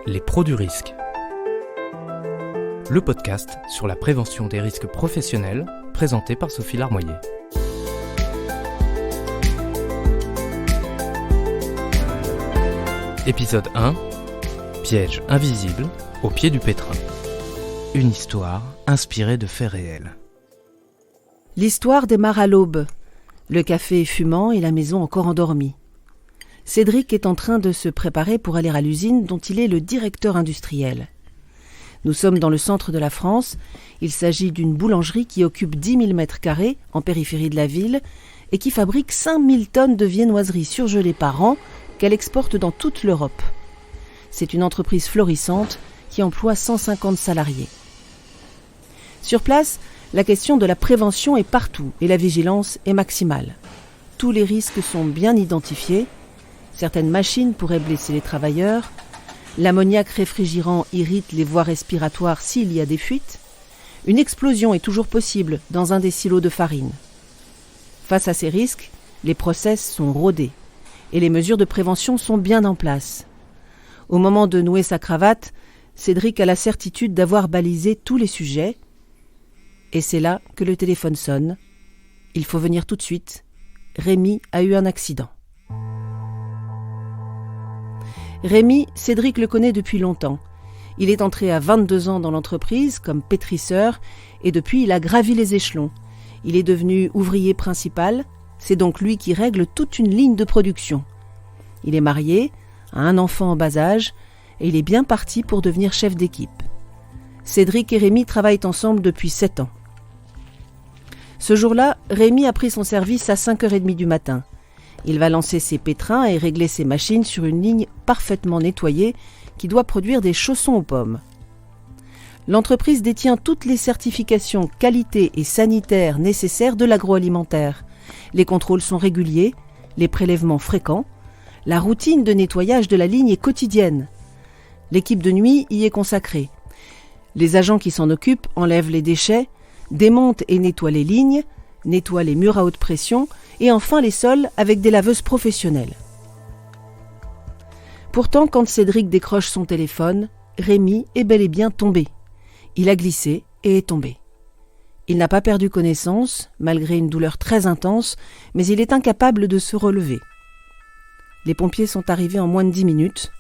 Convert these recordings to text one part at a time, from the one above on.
Les pros du risque. Le podcast sur la prévention des risques professionnels, présenté par Sophie Larmoyer. Épisode 1. Piège invisible au pied du pétrin. Une histoire inspirée de faits réels. L'histoire démarre à l'aube. Le café est fumant et la maison encore endormie. Cédric est en train de se préparer pour aller à l'usine dont il est le directeur industriel. Nous sommes dans le centre de la France. Il s'agit d'une boulangerie qui occupe 10 000 m² en périphérie de la ville et qui fabrique 5 000 tonnes de viennoiseries surgelées par an qu'elle exporte dans toute l'Europe. C'est une entreprise florissante qui emploie 150 salariés. Sur place, la question de la prévention est partout et la vigilance est maximale. Tous les risques sont bien identifiés. Certaines machines pourraient blesser les travailleurs. L'ammoniac réfrigérant irrite les voies respiratoires s'il y a des fuites. Une explosion est toujours possible dans un des silos de farine. Face à ces risques, les process sont rodés et les mesures de prévention sont bien en place. Au moment de nouer sa cravate, Cédric a la certitude d'avoir balisé tous les sujets. Et c'est là que le téléphone sonne. Il faut venir tout de suite. Rémi a eu un accident. Rémi, Cédric le connaît depuis longtemps. Il est entré à 22 ans dans l'entreprise comme pétrisseur et depuis il a gravi les échelons. Il est devenu ouvrier principal, c'est donc lui qui règle toute une ligne de production. Il est marié, a un enfant en bas âge et il est bien parti pour devenir chef d'équipe. Cédric et Rémi travaillent ensemble depuis 7 ans. Ce jour-là, Rémi a pris son service à 5h30 du matin. Il va lancer ses pétrins et régler ses machines sur une ligne parfaitement nettoyée qui doit produire des chaussons aux pommes. L'entreprise détient toutes les certifications qualité et sanitaires nécessaires de l'agroalimentaire. Les contrôles sont réguliers, les prélèvements fréquents. La routine de nettoyage de la ligne est quotidienne. L'équipe de nuit y est consacrée. Les agents qui s'en occupent enlèvent les déchets, démontent et nettoient les lignes, nettoient les murs à haute pression et enfin les sols avec des laveuses professionnelles. Pourtant, quand Cédric décroche son téléphone, Rémi est bel et bien tombé. Il a glissé et est tombé. Il n'a pas perdu connaissance, malgré une douleur très intense, mais il est incapable de se relever. Les pompiers sont arrivés en moins de 10 minutes.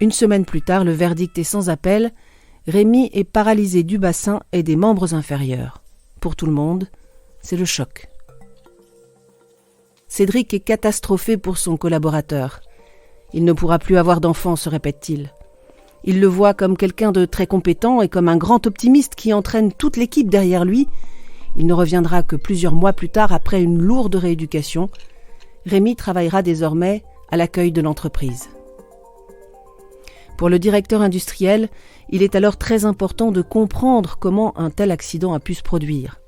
Une semaine plus tard, le verdict est sans appel. Rémi est paralysé du bassin et des membres inférieurs. Pour tout le monde, c'est le choc. Cédric est catastrophé pour son collaborateur. Il ne pourra plus avoir d'enfant, se répète-t-il. Il le voit comme quelqu'un de très compétent et comme un grand optimiste qui entraîne toute l'équipe derrière lui. Il ne reviendra que plusieurs mois plus tard après une lourde rééducation. Rémi travaillera désormais à l'accueil de l'entreprise. Pour le directeur industriel, il est alors très important de comprendre comment un tel accident a pu se produire.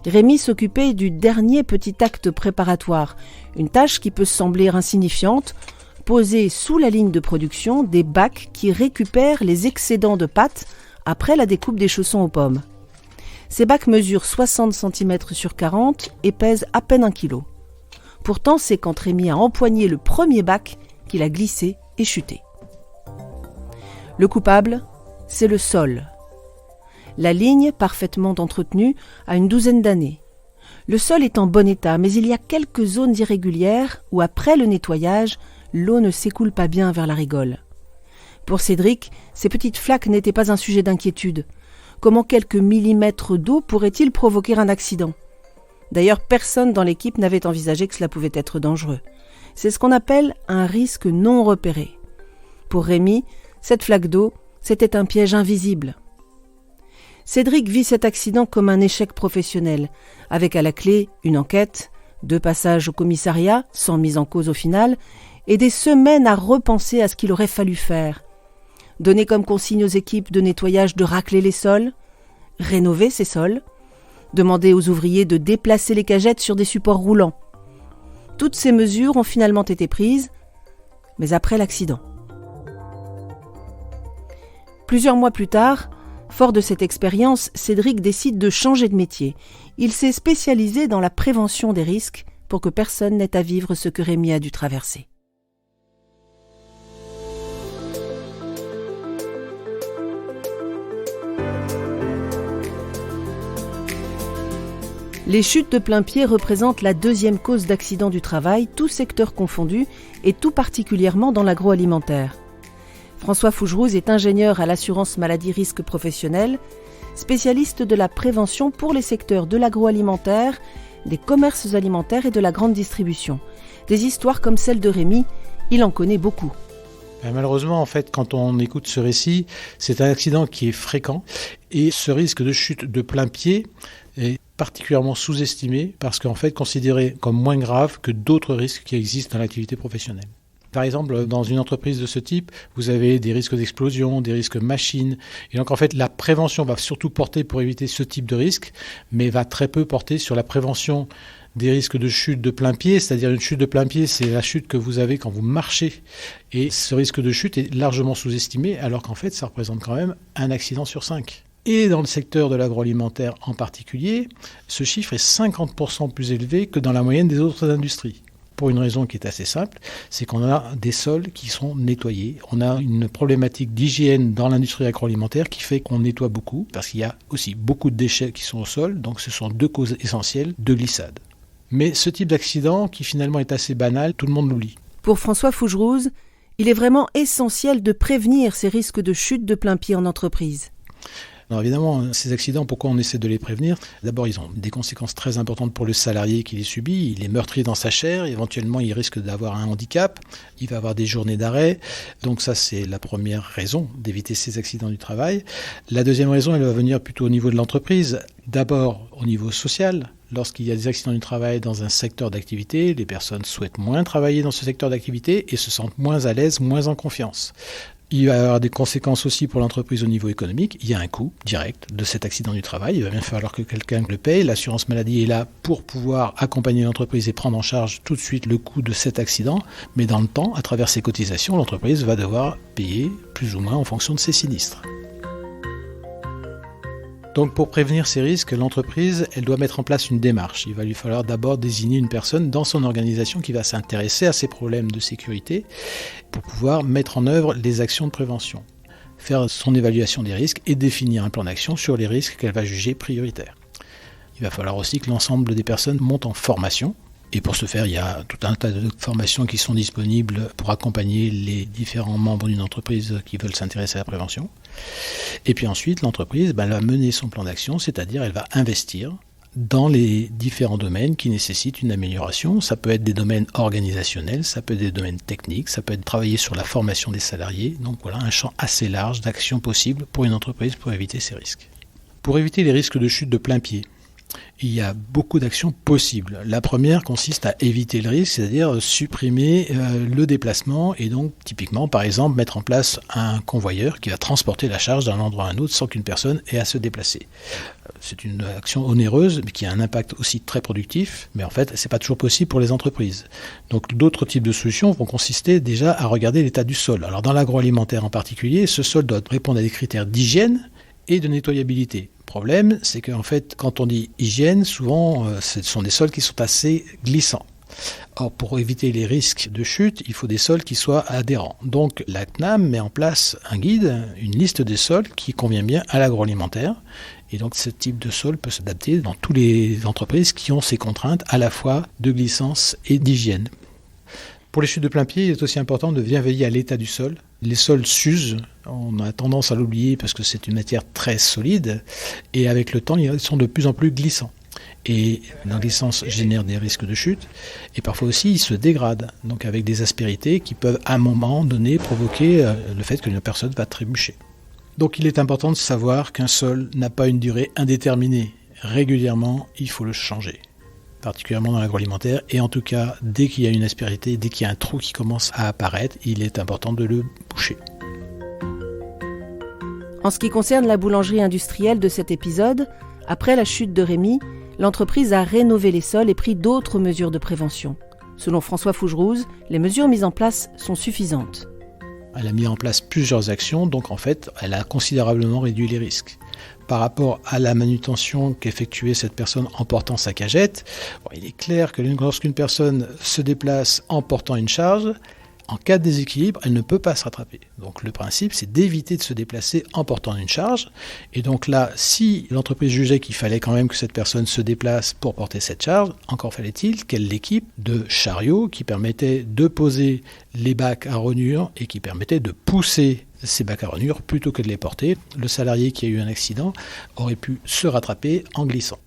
Rémi s'occupait du dernier petit acte préparatoire, une tâche qui peut sembler insignifiante, poser sous la ligne de production des bacs qui récupèrent les excédents de pâte après la découpe des chaussons aux pommes. Ces bacs mesurent 60 cm sur 40 et pèsent à peine 1 kg. Pourtant, c'est quand Rémi a empoigné le premier bac qu'il a glissé et chuté. Le coupable, c'est le sol. La ligne, parfaitement entretenue, a une douzaine d'années. Le sol est en bon état, mais il y a quelques zones irrégulières où, après le nettoyage, l'eau ne s'écoule pas bien vers la rigole. Pour Cédric, ces petites flaques n'étaient pas un sujet d'inquiétude. Comment quelques millimètres d'eau pourraient-ils provoquer un accident ? D'ailleurs, personne dans l'équipe n'avait envisagé que cela pouvait être dangereux. C'est ce qu'on appelle un risque non repéré. Pour Rémi, cette flaque d'eau, c'était un piège invisible. Cédric vit cet accident comme un échec professionnel, avec à la clé une enquête, 2 passages au commissariat, sans mise en cause au final, et des semaines à repenser à ce qu'il aurait fallu faire. Donner comme consigne aux équipes de nettoyage de racler les sols, rénover ces sols, demander aux ouvriers de déplacer les cagettes sur des supports roulants. Toutes ces mesures ont finalement été prises, mais après l'accident. Plusieurs mois plus tard, fort de cette expérience, Cédric décide de changer de métier. Il s'est spécialisé dans la prévention des risques pour que personne n'ait à vivre ce que Rémi a dû traverser. Les chutes de plain-pied représentent la deuxième cause d'accident du travail, tous secteurs confondus, et tout particulièrement dans l'agroalimentaire. François Fougerouz est ingénieur à l'assurance maladie risque professionnel, spécialiste de la prévention pour les secteurs de l'agroalimentaire, des commerces alimentaires et de la grande distribution. Des histoires comme celle de Rémi, il en connaît beaucoup. Malheureusement, en fait, quand on écoute ce récit, c'est un accident qui est fréquent et ce risque de chute de plein pied est particulièrement sous-estimé parce qu'en fait considéré comme moins grave que d'autres risques qui existent dans l'activité professionnelle. Par exemple, dans une entreprise de ce type, vous avez des risques d'explosion, des risques machines. Et donc, en fait, la prévention va surtout porter pour éviter ce type de risque, mais va très peu porter sur la prévention des risques de chute de plein pied. C'est-à-dire une chute de plein pied, c'est la chute que vous avez quand vous marchez. Et ce risque de chute est largement sous-estimé, alors qu'en fait, ça représente quand même un accident sur 5. Et dans le secteur de l'agroalimentaire en particulier, ce chiffre est 50% plus élevé que dans la moyenne des autres industries. Pour une raison qui est assez simple, c'est qu'on a des sols qui sont nettoyés. On a une problématique d'hygiène dans l'industrie agroalimentaire qui fait qu'on nettoie beaucoup, parce qu'il y a aussi beaucoup de déchets qui sont au sol, donc ce sont deux causes essentielles de glissade. Mais ce type d'accident, qui finalement est assez banal, tout le monde l'oublie. Pour François Fougerouz, il est vraiment essentiel de prévenir ces risques de chute de plein pied en entreprise. Alors évidemment, ces accidents, pourquoi on essaie de les prévenir ? D'abord, ils ont des conséquences très importantes pour le salarié qui les subit. Il est meurtri dans sa chair, éventuellement il risque d'avoir un handicap, il va avoir des journées d'arrêt. Donc ça, c'est la première raison d'éviter ces accidents du travail. La deuxième raison, elle va venir plutôt au niveau de l'entreprise. D'abord au niveau social. Lorsqu'il y a des accidents du travail dans un secteur d'activité, les personnes souhaitent moins travailler dans ce secteur d'activité et se sentent moins à l'aise, moins en confiance. Il va y avoir des conséquences aussi pour l'entreprise au niveau économique. Il y a un coût direct de cet accident du travail. Il va bien falloir que quelqu'un le paye. L'assurance maladie est là pour pouvoir accompagner l'entreprise et prendre en charge tout de suite le coût de cet accident. Mais dans le temps, à travers ses cotisations, l'entreprise va devoir payer plus ou moins en fonction de ses sinistres. Donc pour prévenir ces risques, l'entreprise, elle doit mettre en place une démarche. Il va lui falloir d'abord désigner une personne dans son organisation qui va s'intéresser à ces problèmes de sécurité pour pouvoir mettre en œuvre les actions de prévention, faire son évaluation des risques et définir un plan d'action sur les risques qu'elle va juger prioritaires. Il va falloir aussi que l'ensemble des personnes montent en formation. Et pour ce faire, il y a tout un tas de formations qui sont disponibles pour accompagner les différents membres d'une entreprise qui veulent s'intéresser à la prévention. Et puis ensuite, l'entreprise va mener son plan d'action, c'est-à-dire elle va investir dans les différents domaines qui nécessitent une amélioration. Ça peut être des domaines organisationnels, ça peut être des domaines techniques, ça peut être travailler sur la formation des salariés. Donc voilà, un champ assez large d'actions possibles pour une entreprise pour éviter ces risques. Pour éviter les risques de chute de plein pied, il y a beaucoup d'actions possibles. La première consiste à éviter le risque, c'est-à-dire supprimer le déplacement et donc typiquement, par exemple, mettre en place un convoyeur qui va transporter la charge d'un endroit à un autre sans qu'une personne ait à se déplacer. C'est une action onéreuse, mais qui a un impact aussi très productif, mais en fait, c'est pas toujours possible pour les entreprises. Donc d'autres types de solutions vont consister déjà à regarder l'état du sol. Alors dans l'agroalimentaire en particulier, ce sol doit répondre à des critères d'hygiène et de nettoyabilité. Le problème, c'est qu'en fait, quand on dit hygiène, souvent, ce sont des sols qui sont assez glissants. Or, pour éviter les risques de chute, il faut des sols qui soient adhérents. Donc, la CNAM met en place un guide, une liste des sols qui convient bien à l'agroalimentaire. Et donc, ce type de sol peut s'adapter dans toutes les entreprises qui ont ces contraintes à la fois de glissance et d'hygiène. Pour les chutes de plein pied, il est aussi important de bien veiller à l'état du sol. Les sols s'usent, on a tendance à l'oublier parce que c'est une matière très solide, et avec le temps, ils sont de plus en plus glissants. Et la glissance génère des risques de chute, et parfois aussi ils se dégradent, donc avec des aspérités qui peuvent à un moment donné provoquer le fait qu'une personne va trébucher. Donc il est important de savoir qu'un sol n'a pas une durée indéterminée. Régulièrement, il faut le changer, particulièrement dans l'agroalimentaire, et en tout cas, dès qu'il y a une aspérité, dès qu'il y a un trou qui commence à apparaître, il est important de le boucher. En ce qui concerne la boulangerie industrielle de cet épisode, après la chute de Rémi, l'entreprise a rénové les sols et pris d'autres mesures de prévention. Selon François Fougerouz, les mesures mises en place sont suffisantes. Elle a mis en place plusieurs actions, donc en fait, elle a considérablement réduit les risques. Par rapport à la manutention qu'effectuait cette personne en portant sa cagette, il est clair que lorsqu'une personne se déplace en portant une charge, En cas de déséquilibre, elle ne peut pas se rattraper. Donc le principe, c'est d'éviter de se déplacer en portant une charge. Et donc là, si l'entreprise jugeait qu'il fallait quand même que cette personne se déplace pour porter cette charge, encore fallait-il qu'elle l'équipe de chariots qui permettaient de poser les bacs à rognures et qui permettaient de pousser ces bacs à rognures plutôt que de les porter. Le salarié qui a eu un accident aurait pu se rattraper en glissant.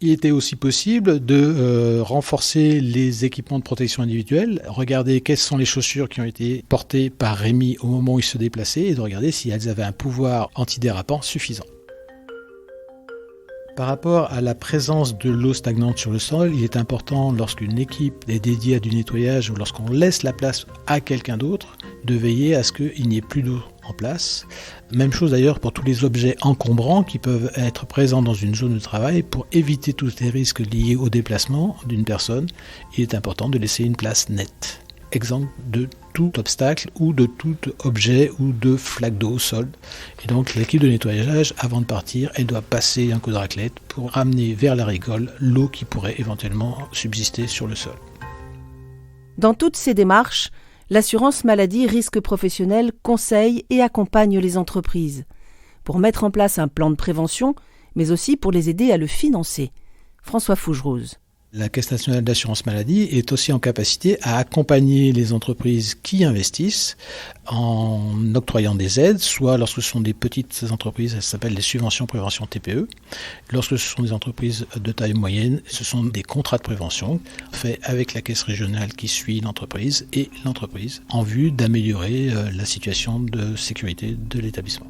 Il était aussi possible de renforcer les équipements de protection individuelle, regarder quelles sont les chaussures qui ont été portées par Rémi au moment où il se déplaçait et de regarder si elles avaient un pouvoir antidérapant suffisant. Par rapport à la présence de l'eau stagnante sur le sol, il est important, lorsqu'une équipe est dédiée à du nettoyage ou lorsqu'on laisse la place à quelqu'un d'autre, de veiller à ce qu'il n'y ait plus d'eau en place. Même chose d'ailleurs pour tous les objets encombrants qui peuvent être présents dans une zone de travail. Pour éviter tous les risques liés au déplacement d'une personne, il est important de laisser une place nette, exempte de tout obstacle ou de tout objet ou de flaque d'eau au sol. Et donc l'équipe de nettoyage, avant de partir, elle doit passer un coup de raclette pour ramener vers la rigole l'eau qui pourrait éventuellement subsister sur le sol. Dans toutes ces démarches, l'assurance maladie risque professionnel conseille et accompagne les entreprises pour mettre en place un plan de prévention, mais aussi pour les aider à le financer. François Fougerose. La Caisse nationale d'assurance maladie est aussi en capacité à accompagner les entreprises qui investissent en octroyant des aides, soit lorsque ce sont des petites entreprises, elles s'appellent les subventions prévention TPE. Lorsque ce sont des entreprises de taille moyenne, ce sont des contrats de prévention faits avec la caisse régionale qui suit l'entreprise et l'entreprise en vue d'améliorer la situation de sécurité de l'établissement.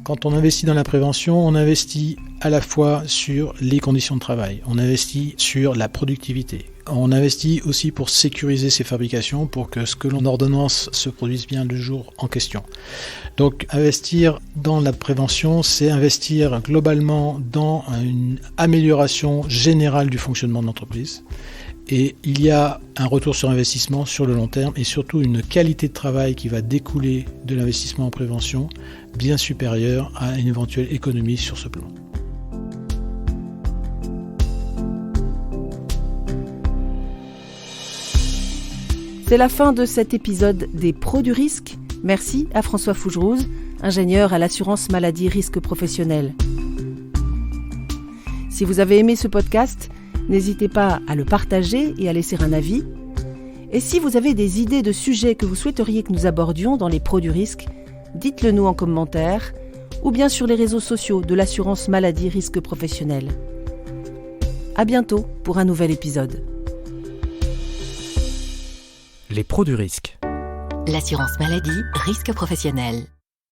Quand on investit dans la prévention, on investit à la fois sur les conditions de travail, on investit sur la productivité, on investit aussi pour sécuriser ses fabrications pour que ce que l'on ordonnance se produise bien le jour en question. Donc investir dans la prévention, c'est investir globalement dans une amélioration générale du fonctionnement de l'entreprise. Et il y a un retour sur investissement sur le long terme et surtout une qualité de travail qui va découler de l'investissement en prévention bien supérieure à une éventuelle économie sur ce plan. C'est la fin de cet épisode des Pros du risque. Merci à François Fougerose, ingénieur à l'assurance maladie risque professionnel. Si vous avez aimé ce podcast, n'hésitez pas à le partager et à laisser un avis. Et si vous avez des idées de sujets que vous souhaiteriez que nous abordions dans les Pros du risque, dites-le nous en commentaire ou bien sur les réseaux sociaux de l'assurance maladie risque professionnel. À bientôt pour un nouvel épisode. Les Pros du risque. L'assurance maladie risque professionnel.